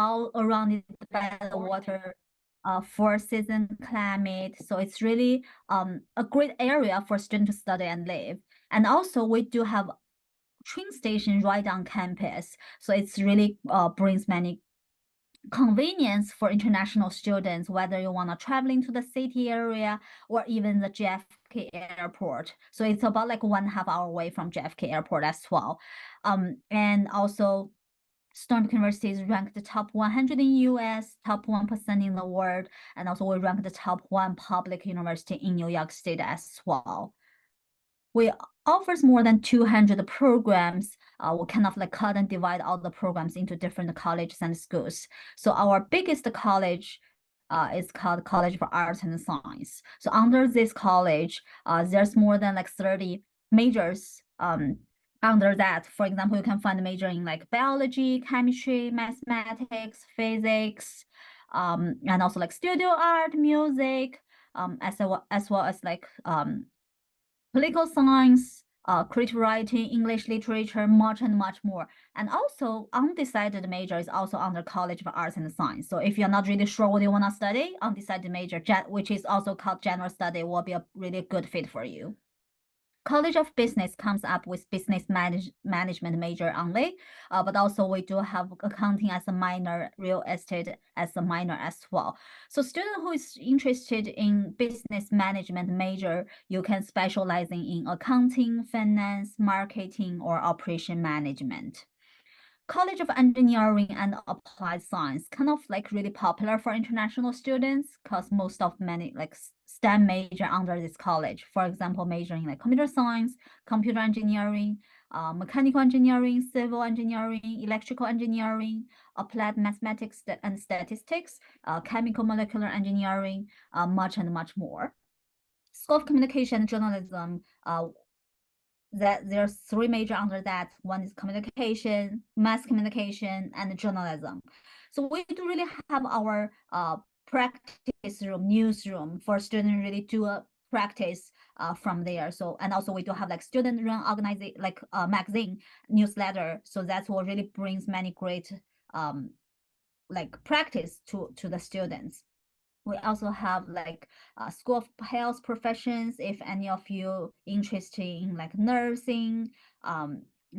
all around it by the water, four-season climate. So it's really a great area for students to study and live. And also we do have train station right on campus. So it's really brings many convenience for international students, whether you want to traveling to the city area or even the JFK airport. So it's about like 1.5 hour away from JFK airport as well. And also Stony Brook University is ranked the top 100 in US, top 1% in the world, and also we rank the top 1 public university in New York State as well. We offers more than 200 programs. We kind of like cut and divide all the programs into different colleges and schools. So our biggest college is called College for Arts and Science. So under this college, there's more than like 30 majors under that. For example, you can find a major in like biology, chemistry, mathematics, physics, and also like studio art, music, as well as like political science, creative writing, English literature, much and much more. And also undecided major is also under College of Arts and Science. So if you're not really sure what you want to study, undecided major, which is also called general study, will be a really good fit for you. College of Business comes up with business management major only, but also we do have accounting as a minor, real estate as a minor as well. So student who is interested in business management major, you can specialize in accounting, finance, marketing, or operation management. College of Engineering and Applied Science kind of like really popular for international students because most of many like STEM major under this college. For example, majoring like computer science, computer engineering, mechanical engineering, civil engineering, electrical engineering, applied mathematics and statistics, chemical molecular engineering, much and much more. School of Communication and Journalism, that there's 3 major under that. One is communication, mass communication, and journalism. So we do really have our practice room, newsroom for students really do a practice from there. So and also we do have like student run organization, like magazine newsletter. So that's what really brings many great like practice to the students. We also have like School of Health Professions. If any of you interested in like nursing,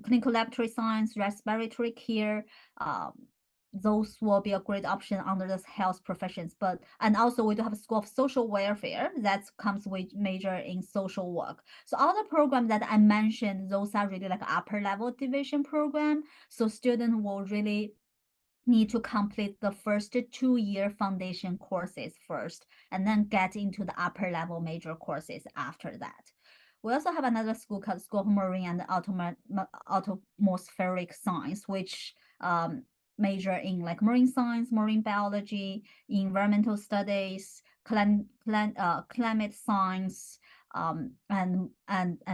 clinical laboratory science, respiratory care, those will be a great option under the health professions. And also we do have a School of Social Welfare that comes with major in social work. So all the programs that I mentioned, those are really like upper level division program. So students will really need to complete the first 2-year foundation courses first, and then get into the upper level major courses after that. We also have another school called School of Marine and Atmospheric Science, which major in like marine science, marine biology, environmental studies, climate science, and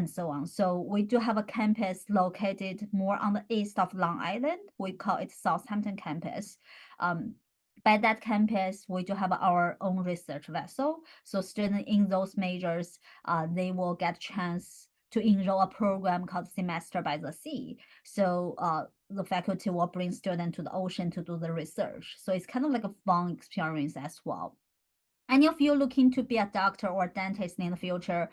so on. So we do have a campus located more on the east of Long Island. We call it Southampton campus. By that campus, we do have our own research vessel. So students in those majors, they will get chance to enroll a program called Semester by the Sea. So the faculty will bring students to the ocean to do the research. So it's kind of like a fun experience as well. Any of you looking to be a doctor or dentist in the future,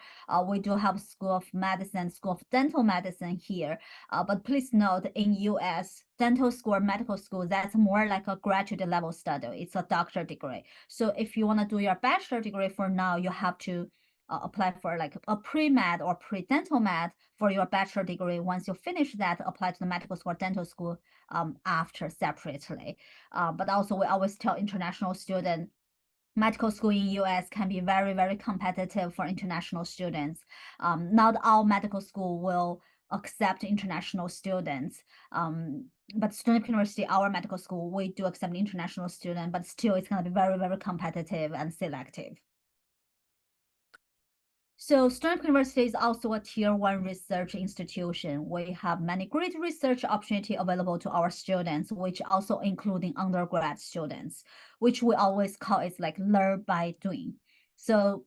we do have School of Medicine, School of Dental Medicine here. But please note, in US, dental school or medical school, that's more like a graduate level study. It's a doctor degree. So if you want to do your bachelor degree for now, you have to apply for like a pre-med or pre-dental med for your bachelor degree. Once you finish that, apply to the medical school or dental school after separately. But also we always tell international students, medical school in US can be very, very competitive for international students. Not all medical school will accept international students. But Stony Brook University, our medical school, we do accept international students, but still it's going to be very, very competitive and selective. So Stony Brook University is also a tier 1 research institution. We have many great research opportunity available to our students, which also including undergrad students, which we always call it like learn by doing. So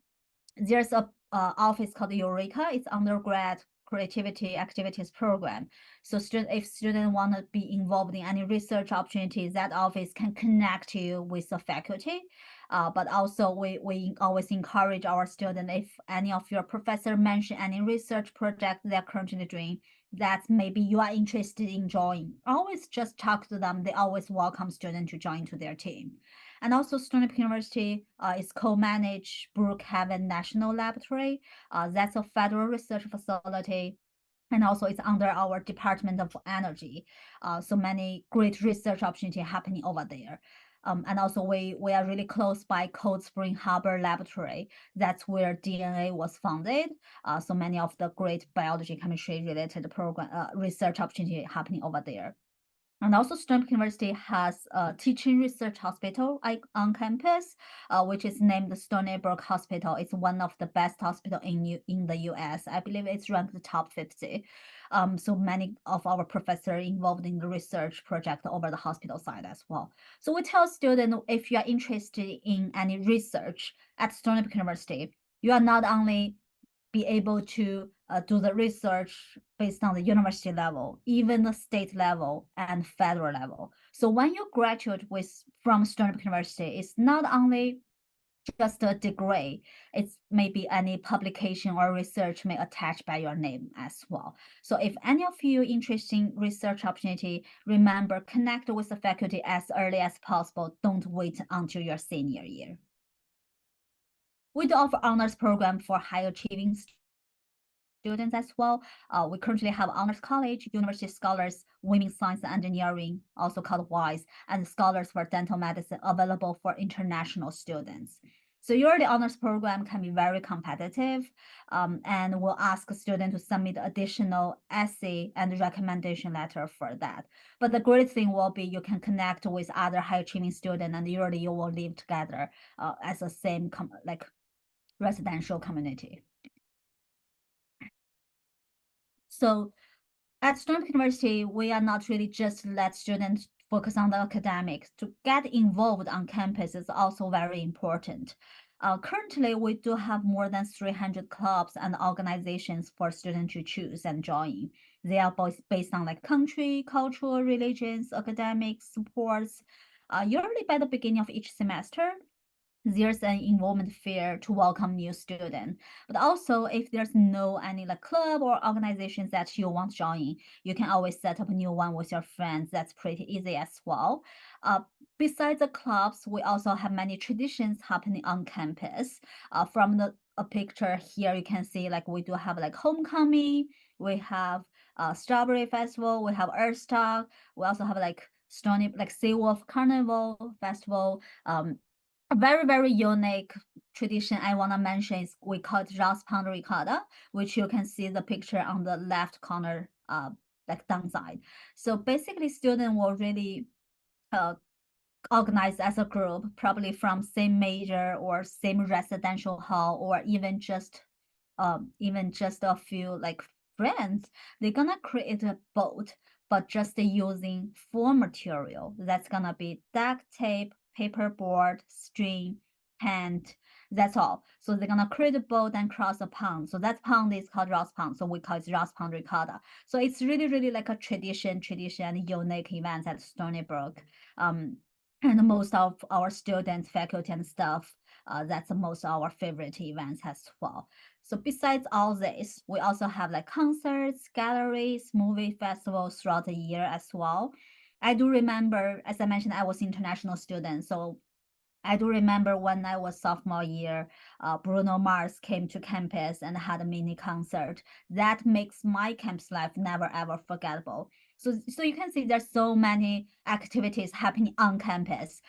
there's a office called Eureka. It's undergrad, creativity activities program. So if students want to be involved in any research opportunities, that office can connect you with the faculty. But also we always encourage our students, if any of your professor mention any research project they're currently doing, that maybe you are interested in joining, always just talk to them. They always welcome students to join to their team. And also Stony Brook University is co-managed Brookhaven National Laboratory. That's a federal research facility. And also it's under our Department of Energy. So many great research opportunity happening over there. And also we are really close by Cold Spring Harbor Laboratory. That's where DNA was founded. So many of the great biology, chemistry related program research opportunity happening over there. And also Stony Brook University has a teaching research hospital on campus, which is named the Stony Brook Hospital. It's one of the best hospital in the US. I believe it's ranked the top 50. So many of our professors involved in the research project over the hospital side as well. So we tell students, if you are interested in any research at Stony Brook University, you are not only be able to do the research based on the university level, even the state level and federal level. So when you graduate from Stony Brook University, it's not only just a degree, it's maybe any publication or research may attach by your name as well. So if any of you interested in research opportunity, remember, connect with the faculty as early as possible. Don't wait until your senior year. We do offer honors program for high achieving students as well. We currently have honors college, university scholars, women's science and engineering, also called WISE, and scholars for dental medicine available for international students. So yearly honors program can be very competitive, and we'll ask a student to submit additional essay and recommendation letter for that. But the great thing will be you can connect with other high achieving students, and yearly you will live together as a same residential community. So at Stony Brook University, we are not really just let students focus on the academics. To get involved on campus is also very important. Currently, we do have more than 300 clubs and organizations for students to choose and join. They are both based on country, cultural, religions, academics, sports. Usually by the beginning of each semester, there's an involvement fair to welcome new students. But also, if there's no any club or organizations that you want to join, you can always set up a new one with your friends. That's pretty easy as well. Besides the clubs, we also have many traditions happening on campus. From a picture here, you can see we do have homecoming, we have strawberry festival, we have Earth Talk, we also have Stony Sea Wolf Carnival Festival. A very, very unique tradition I want to mention is we call it Rouse Pound Ricotta, which you can see the picture on the left corner, downside. So basically, students will really organize as a group, probably from same major or same residential hall, or even just a few friends. They're gonna create a boat, but just using foam material. That's gonna be duct tape, paperboard, string, paint. That's all. So they're gonna create a boat and cross a pond. So that pond is called Ross Pond. So we call it Ross Pond Ricotta. So it's really, really like a tradition, unique event at Stony Brook. And most of our students, faculty, and staff, that's most of our favorite events as well. So besides all this, we also have concerts, galleries, movie festivals throughout the year as well. I do remember, as I mentioned, I was international student. So I do remember when I was sophomore year, Bruno Mars came to campus and had a mini concert. That makes my campus life never ever forgettable. So you can see there's so many activities happening on campus.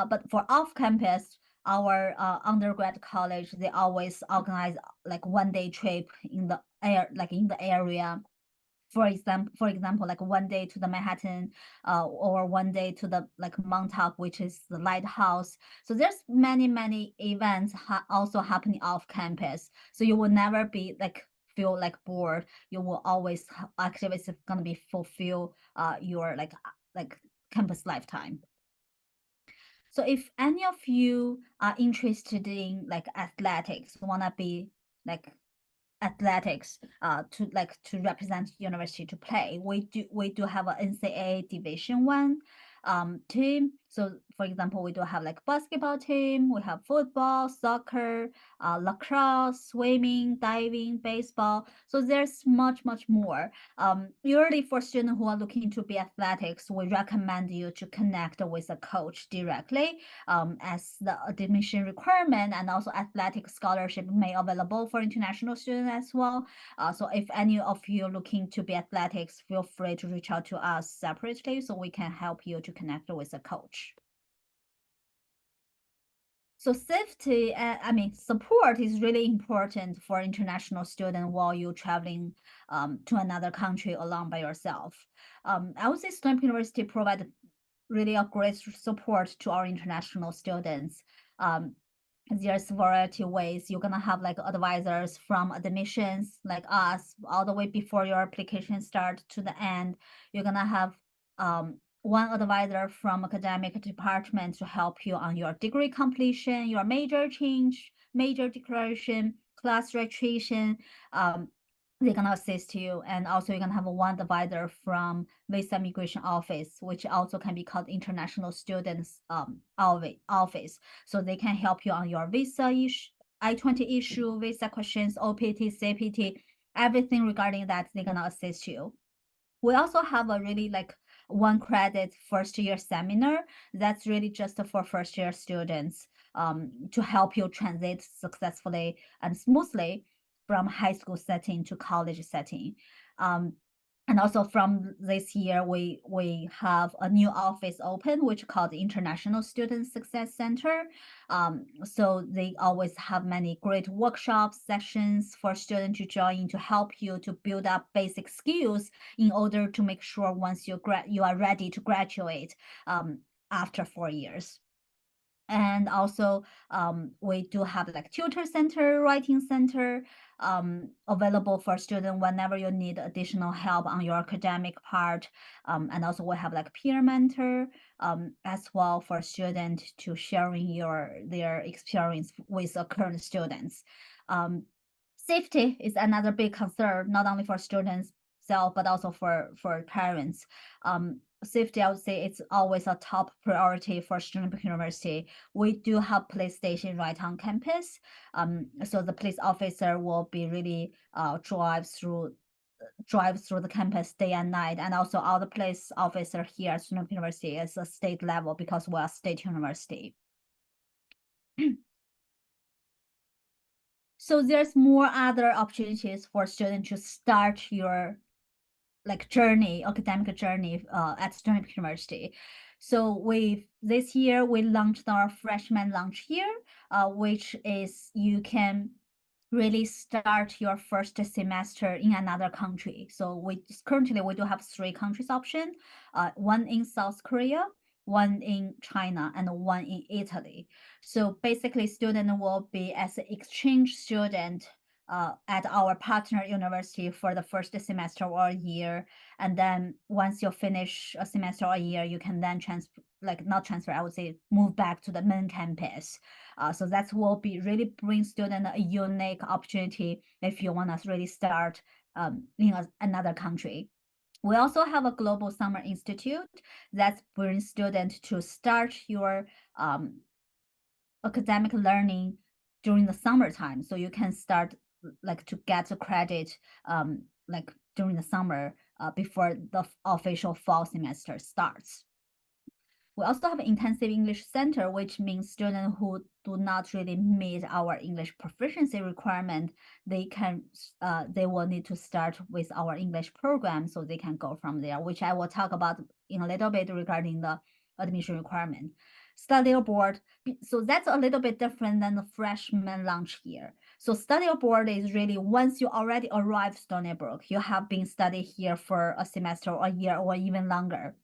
But for off campus, our undergrad college, they always organize one-day trip in the area. For example, one day to the Manhattan, or one day to the Montauk, which is the lighthouse. So there's many events also happening off campus. So you will never be feel bored. You will always activities gonna be fulfill your campus lifetime. So if any of you are interested in athletics, wanna be athletics to represent university to play. We do have a NCAA Division 1 team. So for example, we do have like basketball team, we have football, soccer, lacrosse, swimming, diving, baseball. So there's much more. Usually for students who are looking to be athletics, we recommend you to connect with a coach directly, as the admission requirement and also athletic scholarship may available for international students as well. So if any of you looking to be athletics, feel free to reach out to us separately so we can help you to connect with a coach. So safety, support is really important for international student while you're traveling to another country alone by yourself. I would say Stony Brook University provide really a great support to our international students. There's variety of ways. You're gonna have like advisors from admissions, like us, all the way before your application start to the end. You're gonna have one advisor from academic department to help you on your degree completion, your major change, major declaration, class registration. They're gonna assist you, and also you're gonna have one advisor from visa immigration office, which also can be called international students office. So they can help you on your visa issue, I-20 issue, visa questions, OPT, CPT, everything regarding that. They're gonna assist you. We also have a really like 1 credit first year seminar that's really just for first year students to help you transit successfully and smoothly from high school setting to college setting. And also from this year, we have a new office open, which called the International Student Success Center. So they always have many great workshop sessions for students to join to help you to build up basic skills in order to make sure once you are ready to graduate after 4 years. And also we do have like tutor center, writing center available for student whenever you need additional help on your academic part. And also we have like peer mentor as well for student to sharing their experience with the current students. Safety is another big concern, not only for students self, but also for parents. Safety, I would say it's always a top priority for Stony Brook University. We do have police station right on campus. So the police officer will be really drive through the campus day and night. And also all the police officer here at Stony Brook University is a state level because we're a state university. So there's more other opportunities for students to start your like academic journey at Stony Brook University. So this year we launched our freshman launch year, which is you can really start your first semester in another country. So currently we do have 3 countries option, one in South Korea, one in China, and one in Italy. So basically student will be as an exchange student at our partner university for the first semester or a year. And then once you finish a semester or a year, you can then not transfer, I would say move back to the main campus. So that will be really bring student a unique opportunity if you want to really start in another country. We also have a Global Summer Institute that brings students to start your academic learning during the summertime. So you can start like to get a credit like during the summer before the official fall semester starts. We also have an intensive English center, which means students who do not really meet our English proficiency requirement, they will need to start with our English program, so they can go from there, which I will talk about in a little bit regarding the admission requirement. Study abroad, so that's a little bit different than the freshman launch year. So study abroad is really once you already arrive Stony Brook, you have been studying here for a semester or a year or even longer.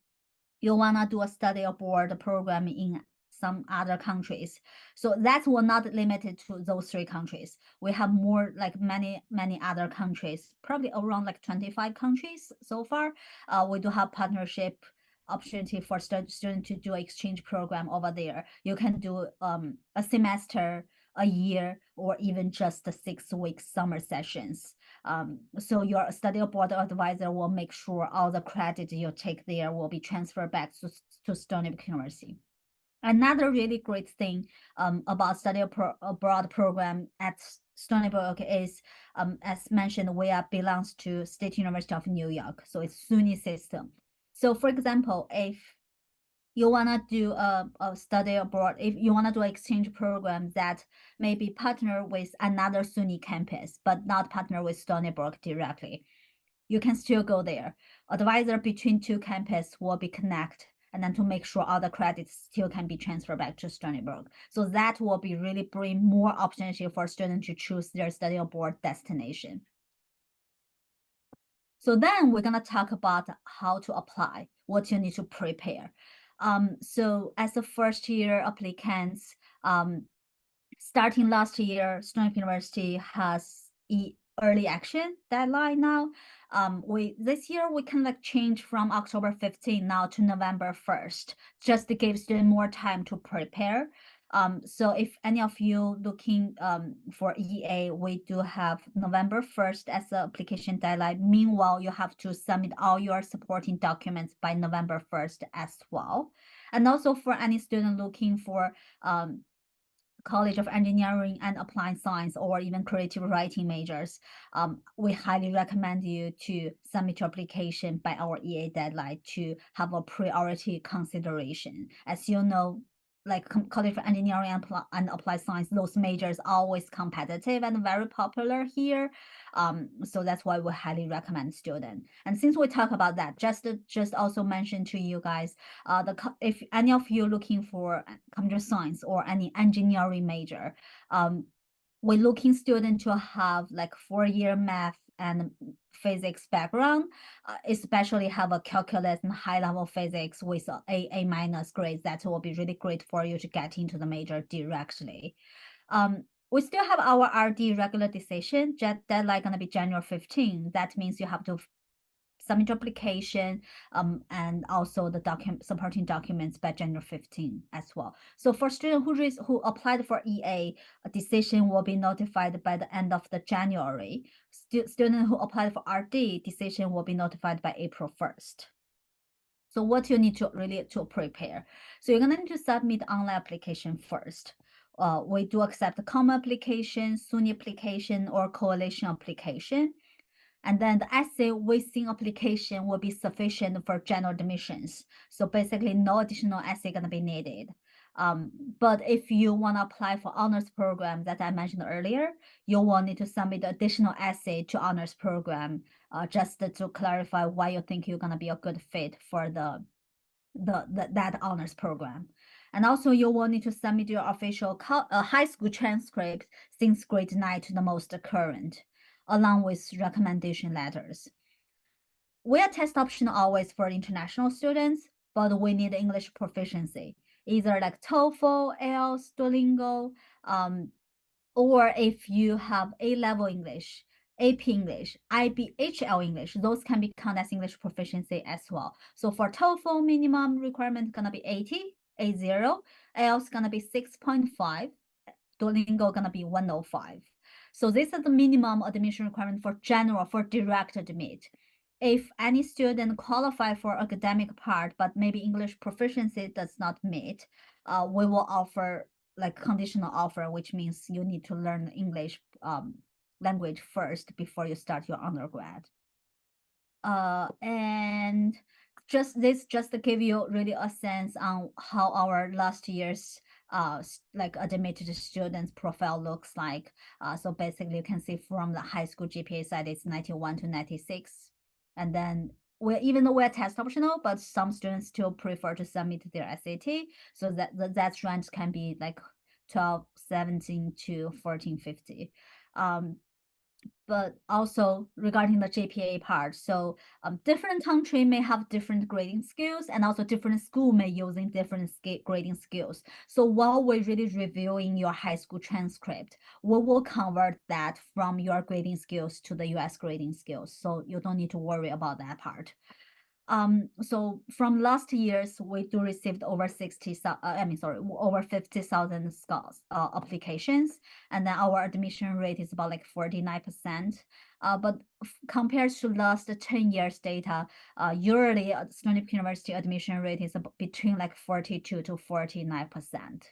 You wanna do a study abroad program in some other countries. So that will not limited to those 3 countries. We have more like many other countries, probably around like 25 countries so far. We do have partnership opportunity for students to do exchange program over there. You can do a semester a year or even just the 6 week summer sessions. So your study abroad advisor will make sure all the credit you take there will be transferred back to Stony Brook University. Another really great thing about study abroad program at Stony Brook is, as mentioned, we are belongs to State University of New York, so it's SUNY system. So for example, if you want to do a study abroad, if you want to do an exchange program that maybe partner with another SUNY campus, but not partner with Stony Brook directly, you can still go there. Advisor between two campus will be connect, and then to make sure all the credits still can be transferred back to Stony Brook. So that will be really bring more opportunity for students to choose their study abroad destination. So then we're gonna talk about how to apply, what you need to prepare. So as a first year applicants, starting last year, Stony Brook University has early action deadline now. This year we can like change from October 15 now to November 1st, just to give students more time to prepare. So if any of you looking for EA, we do have November 1st as the application deadline. Meanwhile, you have to submit all your supporting documents by November 1st as well. And also for any student looking for College of Engineering and Applied Science or even creative writing majors, we highly recommend you to submit your application by our EA deadline to have a priority consideration. As you know, like College of Engineering and Applied Science, those majors are always competitive and very popular here. So that's why we highly recommend student. And since we talk about that, just also mention to you guys, if any of you looking for computer science or any engineering major, we're looking student to have like 4-year math and physics background, especially have a calculus and high level physics with A minus grades. That will be really great for you to get into the major directly. We still have our RD regular decision deadline gonna be January 15. That means you have to submit your application and also the supporting documents by January 15 as well. So for students who applied for EA, a decision will be notified by the end of the January. Student who applied for RD, decision will be notified by April 1st. So what you need to really to prepare. So you're gonna need to submit online application first. We do accept the common application, SUNY application, or coalition application. And then the essay within application will be sufficient for general admissions. So basically no additional essay gonna be needed. But if you wanna apply for honors program that I mentioned earlier, you will need to submit additional essay to honors program, just to clarify why you think you're gonna be a good fit for that honors program. And also you will need to submit your official high school transcript since grade 9 to the most current, along with recommendation letters. We are test optional always for international students, but we need English proficiency, either like TOEFL, IELTS, Duolingo, or if you have A-level English, AP English, IBHL English, those can be counted as English proficiency as well. So for TOEFL, minimum requirement gonna be 80, A0, IELTS gonna be 6.5, Duolingo gonna be 105. So this is the minimum admission requirement for direct admit. If any student qualify for academic part, but maybe English proficiency does not meet, we will offer like conditional offer, which means you need to learn English language first before you start your undergrad. And just to give you really a sense on how our last year's like admitted students profile looks like. So basically you can see from the high school GPA side, it's 91 to 96. And then even though we're test optional, but some students still prefer to submit their SAT. So that range can be like 1217 to 1450. But also regarding the GPA part, so different country may have different grading skills, and also different school may using different grading skills. So while we're really reviewing your high school transcript, we will convert that from your grading skills to the US grading skills. So you don't need to worry about that part. So from last years, we do received over 50,000 scholars applications, and then our admission rate is about like 49%. But compared to last 10 years data, yearly Stony Brook University admission rate is between like 42 to 49%.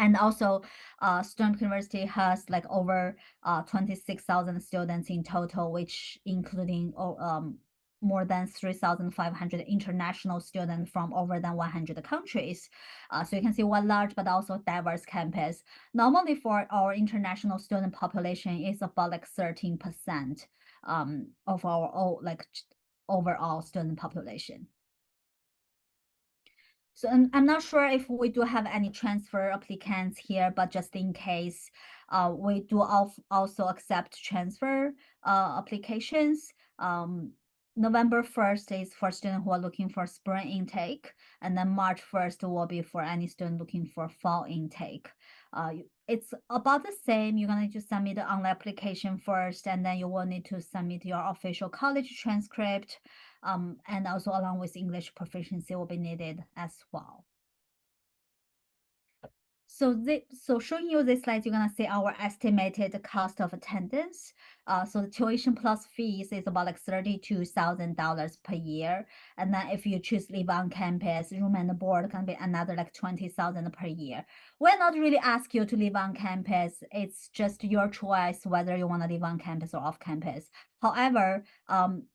And also, Stony Brook University has like over 26,000 students in total, which including more than 3,500 international students from over than 100 countries. So you can see one large but also diverse campus. Normally for our international student population is about like 13% of our overall student population. So I'm not sure if we do have any transfer applicants here, but just in case, we do also accept transfer applications. November 1st is for students who are looking for spring intake, and then March 1st will be for any student looking for fall intake. It's about the same. You're gonna need to submit the online application first, and then you will need to submit your official college transcript, and also along with English proficiency will be needed as well. So showing you this slide, you're gonna see our estimated cost of attendance. So the tuition plus fees is about like $32,000 per year. And then if you choose live on campus, room and board can be another like 20,000 per year. We're not really ask you to live on campus. It's just your choice whether you want to live on campus or off campus. However,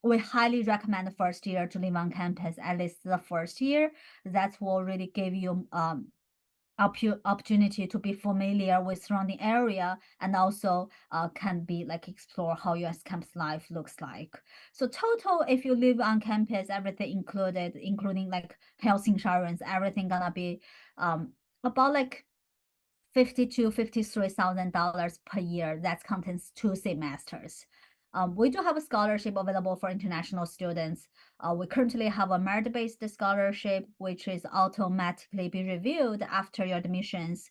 we highly recommend the first year to live on campus, at least the first year. That will really give you opportunity to be familiar with surrounding area, and also can be like explore how US campus life looks like. So total, if you live on campus, everything included, including like health insurance, everything gonna be about like $53,000 per year. That contains 2 semesters. We do have a scholarship available for international students. We currently have a merit-based scholarship, which is automatically be reviewed after your admissions.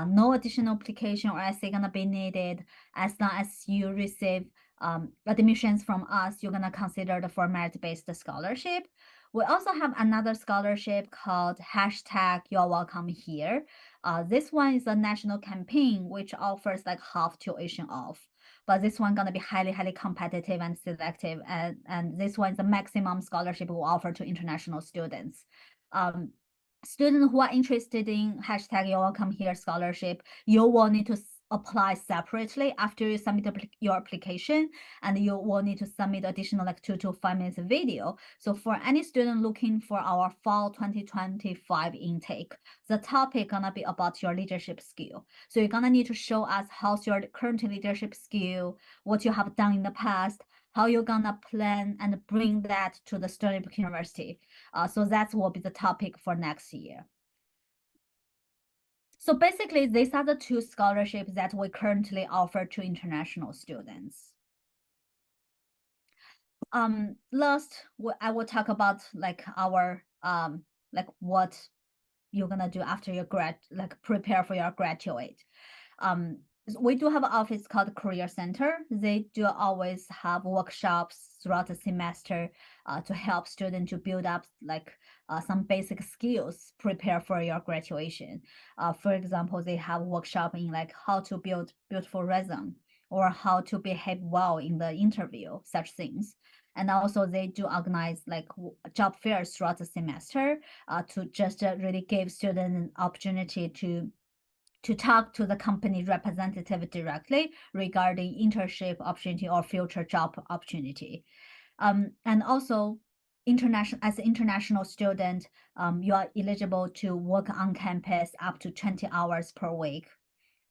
No additional application or essay gonna be needed. As long as you receive admissions from us, you're gonna consider the for merit-based scholarship. We also have another scholarship called hashtag You're Welcome Here. This one is a national campaign which offers like half tuition off. But this one gonna be highly competitive and selective, and this one is the maximum scholarship we offer to international students. Students who are interested in hashtag You're Welcome Here scholarship, you will need to apply separately after you submit your application, and you will need to submit additional like 2 to 5 minutes video. So for any student looking for our fall 2025 intake, the topic gonna be about your leadership skill. So you're gonna need to show us how's your current leadership skill, what you have done in the past, how you're gonna plan and bring that to the Stony Brook University. So that will be the topic for next year. So basically, these are the 2 scholarships that we currently offer to international students. Last, I will talk about like our like what you're gonna do after you prepare for your graduate. We do have an office called Career Center. They do always have workshops throughout the semester to help students to build up like some basic skills, prepare for your graduation. For example, they have workshop in like how to build beautiful resume or how to behave well in the interview, such things. And also they do organize like job fairs throughout the semester to just really give students an opportunity to talk to the company representative directly regarding internship opportunity or future job opportunity. And also as an international student, you are eligible to work on campus up to 20 hours per week.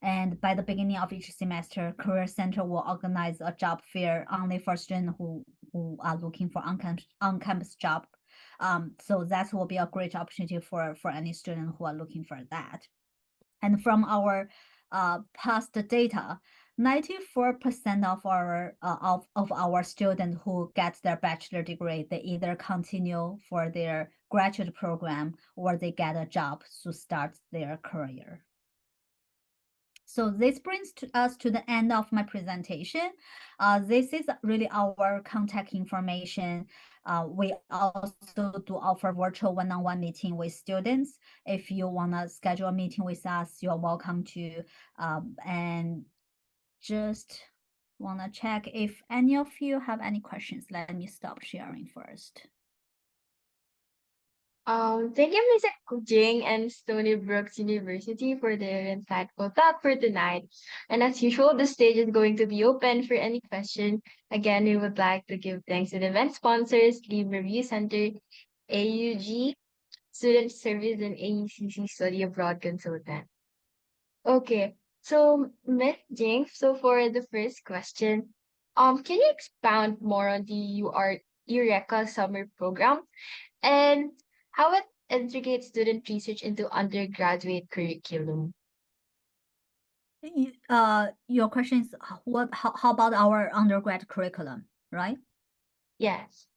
And by the beginning of each semester, Career Center will organize a job fair only for students who are looking for on-campus job. So that will be a great opportunity for any student who are looking for that. And from our past data, 94% of our students who get their bachelor degree, they either continue for their graduate program or they get a job to start their career. So this brings us to the end of my presentation. This is really our contact information. We also do offer virtual one-on-one meeting with students. If you want to schedule a meeting with us, you're welcome to. And just want to check if any of you have any questions. Let me stop sharing first. Thank you, Ms. Jing and Stony Brook University for their insightful talk for tonight. And as usual, the stage is going to be open for any question. Again, we would like to give thanks to the event sponsors, Libre Review Center, AUG, Student Service, and AECC Study Abroad Consultant. Okay, so Ms. Jing, so for the first question, can you expound more on the Eureka Summer Program? And how it integrates student research into undergraduate curriculum. Your question is how about our undergrad curriculum, right? Yes.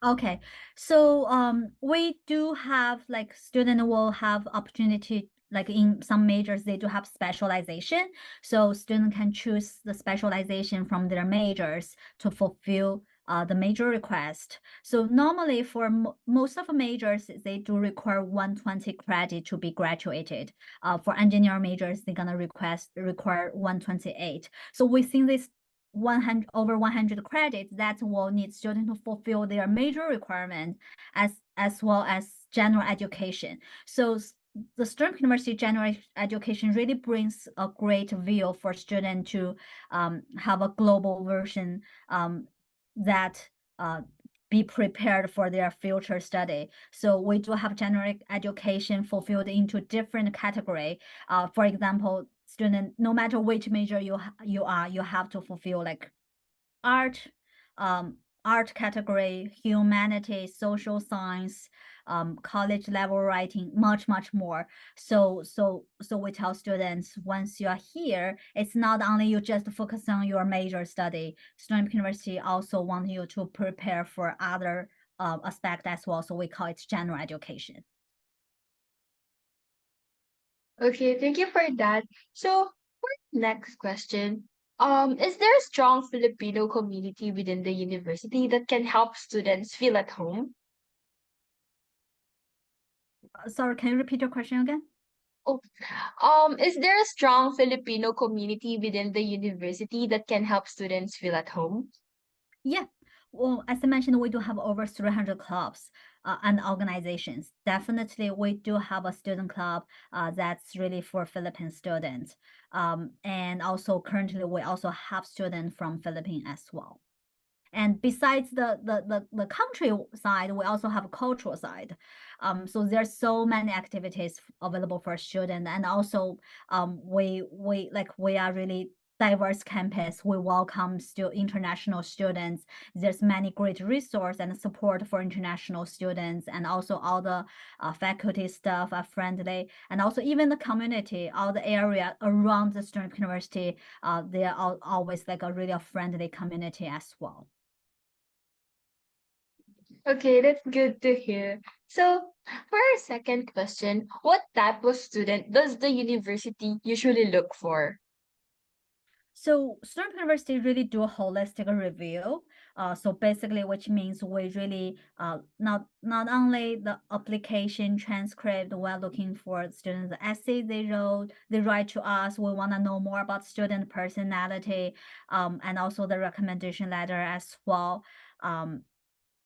Okay, so we do have like student will have opportunity like in some majors they do have specialization, so student can choose the specialization from their majors to fulfill the major request. So normally for most of the majors they do require 120 credit to be graduated. For engineer majors they're gonna require 128. So within this 100 over 100 credits that will need students to fulfill their major requirement as well as general education. So the Stony Brook University general education really brings a great view for students to have a global version that be prepared for their future study. So we do have general education fulfilled into different category. For example, student, no matter which major you are, you have to fulfill like art, art category, humanities, social science, college level writing, much more. So we tell students once you are here, it's not only you just focus on your major study. Stony Brook University also want you to prepare for other aspect as well. So we call it general education. Okay, thank you for that. So for next question, is there a strong Filipino community within the university that can help students feel at home? Sorry, can you repeat your question again? Oh, is there a strong Filipino community within the university that can help students feel at home? Yeah. Well, as I mentioned, we do have over 300 clubs and organizations. Definitely, we do have a student club that's really for Philippine students. And also currently, we also have students from Philippines as well. And besides the country side, we also have a cultural side. So there's so many activities available for students, and also we are really diverse campus. We welcome still international students. There's many great resource and support for international students, and also all the faculty staff are friendly, and also even the community, all the area around the Stony Brook University, they are always like a really friendly community as well. Okay, that's good to hear. So, for our second question, what type of student does the university usually look for? So Stony Brook University really do a holistic review. So basically, which means we really not only the application transcript, we're looking for students' essay they write to us. We want to know more about student personality, and also the recommendation letter as well.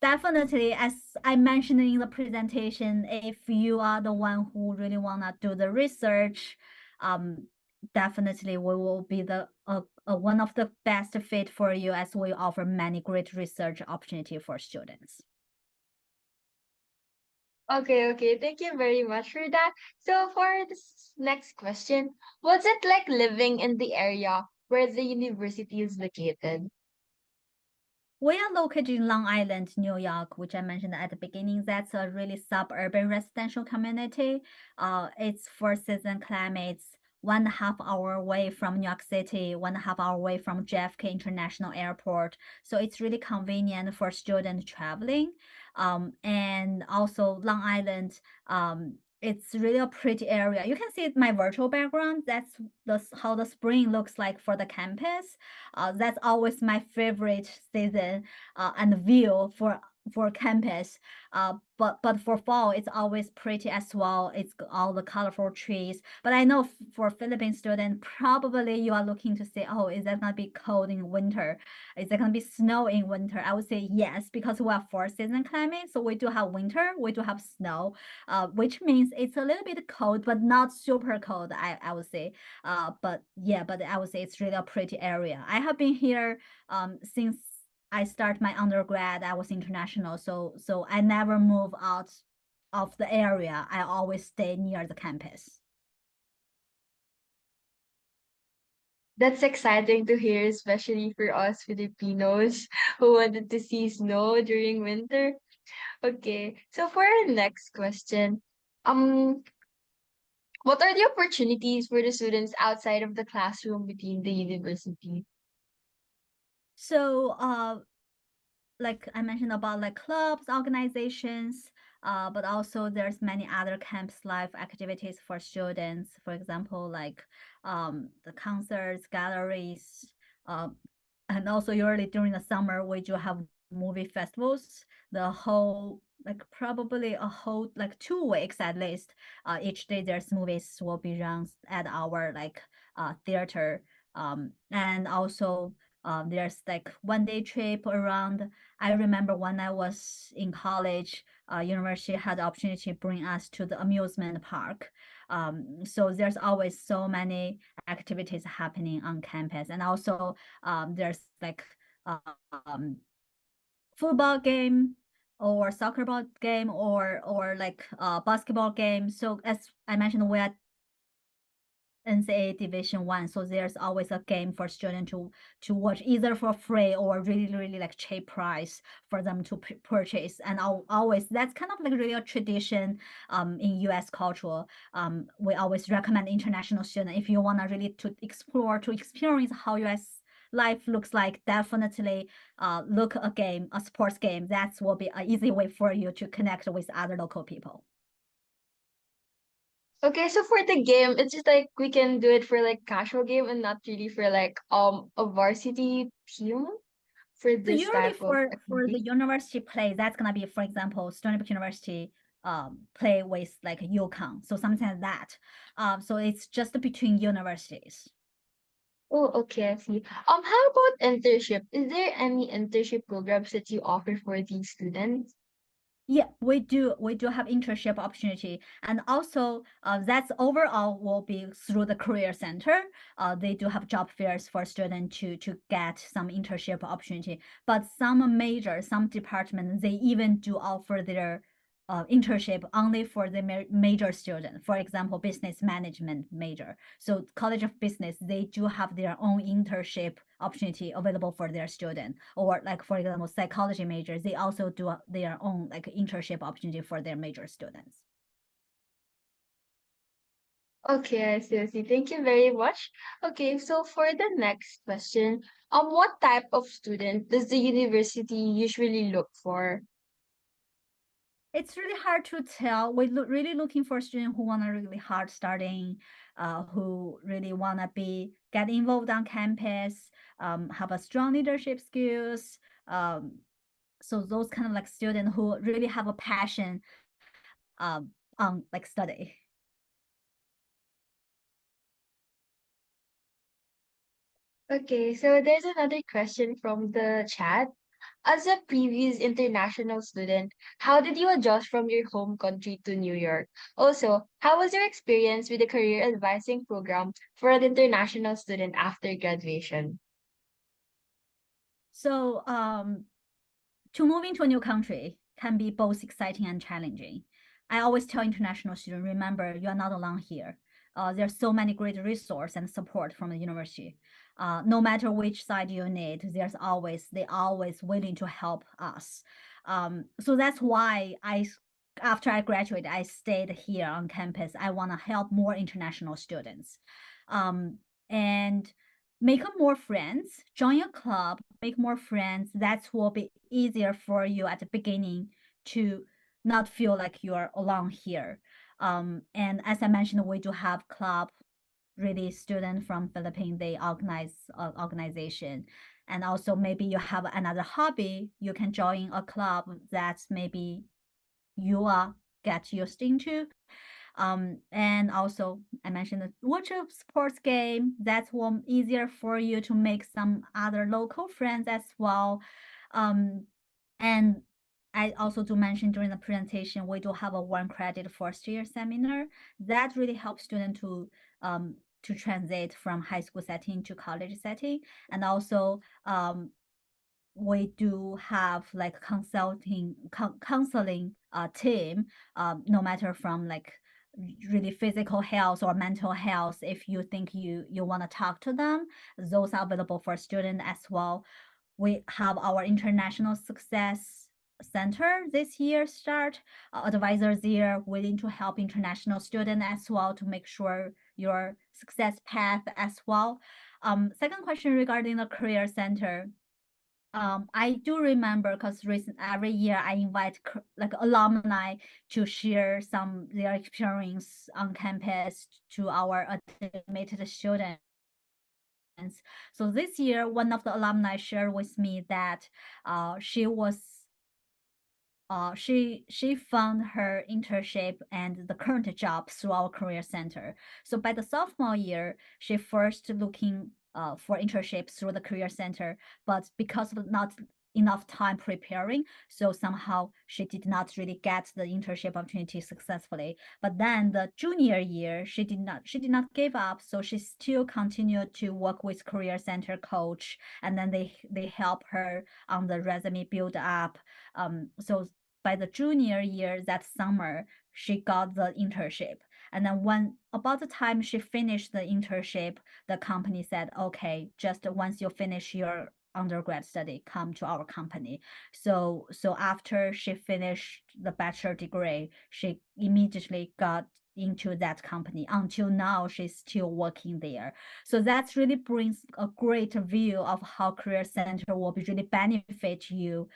Definitely, as I mentioned in the presentation, if you are the one who really wanna do the research, definitely we will be the one of the best fit for you as we offer many great research opportunity for students. Okay, thank you very much for that. So, for this next question, what's it like living in the area where the university is located? We are located in Long Island, New York, which I mentioned at the beginning. That's a really suburban residential community. It's four season climates, 1.5 hour away from New York City, 1.5 hour away from JFK International Airport. So it's really convenient for students traveling. And also Long Island, it's really a pretty area. You can see my virtual background. That's how the spring looks like for the campus. That's always my favorite season and view for for campus. But for fall, it's always pretty as well. It's all the colorful trees. But I know for Philippine student, probably you are looking to say, oh, is that gonna be cold in winter? Is that gonna be snow in winter? I would say yes, because we are four season climate. So we do have winter, we do have snow, which means it's a little bit cold, but not super cold, I would say. But yeah, but I would say it's really a pretty area. I have been here since I start my undergrad. I was international, so I never move out of the area. I always stay near the campus. That's exciting to hear, especially for us Filipinos who wanted to see snow during winter. Okay, so for our next question, um, what are the opportunities for the students outside of the classroom within the university? So like I mentioned about like clubs, organizations, but also there's many other campus life activities for students. For example, like the concerts, galleries, um, and also usually during the summer we do have movie festivals. The whole like probably a whole like 2 weeks at least. Each day there's movies will be run at our like theater. And also there's like 1 day trip around. I remember when I was in college, university had the opportunity to bring us to the amusement park. So there's always so many activities happening on campus, and also there's like um, football game or soccer ball game or like basketball game. So as I mentioned, we are NCAA Division One. So there's always a game for students to watch either for free or really like cheap price for them to purchase. And always that's kind of like really a tradition in US culture. We always recommend international students if you want to really to explore to experience how US life looks like, definitely look a sports game. That will be an easy way for you to connect with other local people. Okay, so for the game, it's just like we can do it for like casual game and not really for like a varsity team for So this usually type of for the activity. university play, that's gonna be, for example, Stony Brook University play with like UConn. So something like that. So it's just between universities. Oh, okay, I see. How about internship? Is there any internship programs that you offer for these students? Yeah, we do have internship opportunity, and also that's overall will be through the career center. They do have job fairs for students to get some internship opportunity. But some departments they even do offer their internship only for the major student. For example, business management major. So College of Business they do have their own internship opportunity available for their student, or like for example psychology majors they also do their own like internship opportunity for their major students. Okay, I see. Thank you very much. Okay, so for the next question, what type of student does the university usually look for? It's really hard to tell. We really looking for students who want to really hard starting, who really want to be get involved on campus, have a strong leadership skills. So those kind of like students who really have a passion on like study. Okay, so there's another question from the chat. As a previous international student, how did you adjust from your home country to New York? Also, how was your experience with the career advising program for an international student after graduation? So to move into a new country can be both exciting and challenging. I always tell international students, remember, you are not alone here. There's so many great resource and support from the university. No matter which side you need, they always willing to help us. So that's why after I graduated, I stayed here on campus. I want to help more international students. Um, and make more friends, join a club, make more friends. That will be easier for you at the beginning to not feel like you're alone here. And as I mentioned, we do have club, really student from Philippines, they organize organization. And also maybe you have another hobby, you can join a club that maybe you are get used into. And also I mentioned the virtual sports game that's one easier for you to make some other local friends as well. And I also do mention during the presentation, we do have a 1 credit first year seminar that really helps students to transit from high school setting to college setting. And also we do have like counseling team, no matter from like really physical health or mental health. If you think you want to talk to them, those are available for student as well. We have our international success center this year start, advisors there willing to help international student as well to make sure your success path as well. Second question regarding the career center. I do remember because every year I invite like alumni to share some their experience on campus to our admitted students. So this year, one of the alumni shared with me that she was she found her internship and the current job through our career center. So by the sophomore year, she first looking for internships through the career center, but because of not enough time preparing, so somehow she did not really get the internship opportunity successfully. But then the junior year, she did not give up, so she still continued to work with career center coach, and then they help her on the resume build up. So by the junior year that summer, she got the internship. And then when about the time she finished the internship, the company said, okay, just once you finish your undergrad study, come to our company. So after she finished the bachelor degree, she immediately got into that company. Until now, she's still working there. So that really brings a great view of how career center will be really benefit you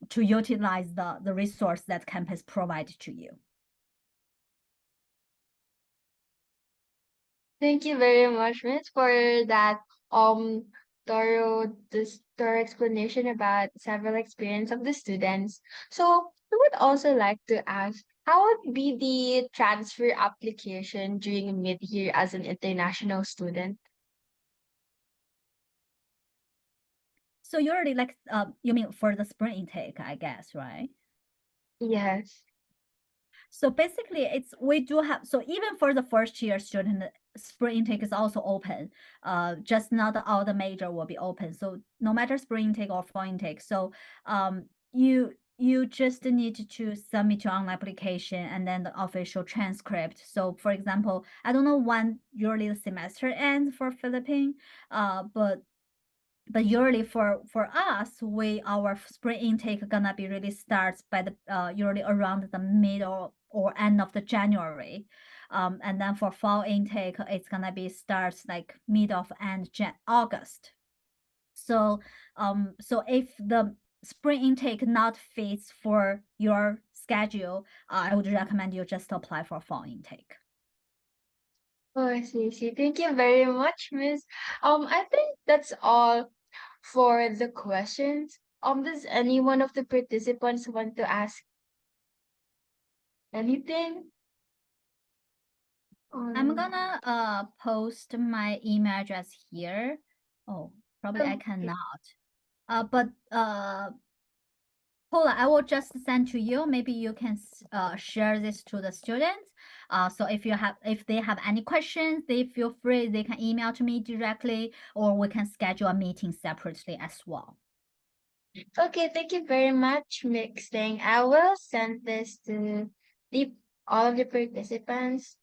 to utilize the resource that campus provides to you. Thank you very much, Miss, for that um thorough explanation about several experience of the students. So we would also like to ask, how would be the transfer application during mid-year as an international student? So you're already like you mean for the spring intake, I guess, right? Yes. So basically it's we do have, so even for the first year student, spring intake is also open. Just not all the major will be open. So no matter spring intake or fall intake. So you just need to submit your online application and then the official transcript. So for example, I don't know when usually the semester ends for Philippines, but usually for us, our spring intake gonna be really starts by the usually around the middle or end of the January. And then for fall intake, it's gonna be starts like mid of end August. So so if the spring intake not fits for your schedule, I would recommend you just apply for fall intake. Oh, I see, I see. Thank you very much, Miss. I think that's all for the questions. Does any one of the participants want to ask anything? I'm Um, gonna post my email address here. Oh, probably I okay. cannot. But Paula, I will just send to you. Maybe you can share this to the students. So if they have any questions, they feel free. They can email to me directly, or we can schedule a meeting separately as well. Okay, thank you very much, Mixing. I will send this to the all of the participants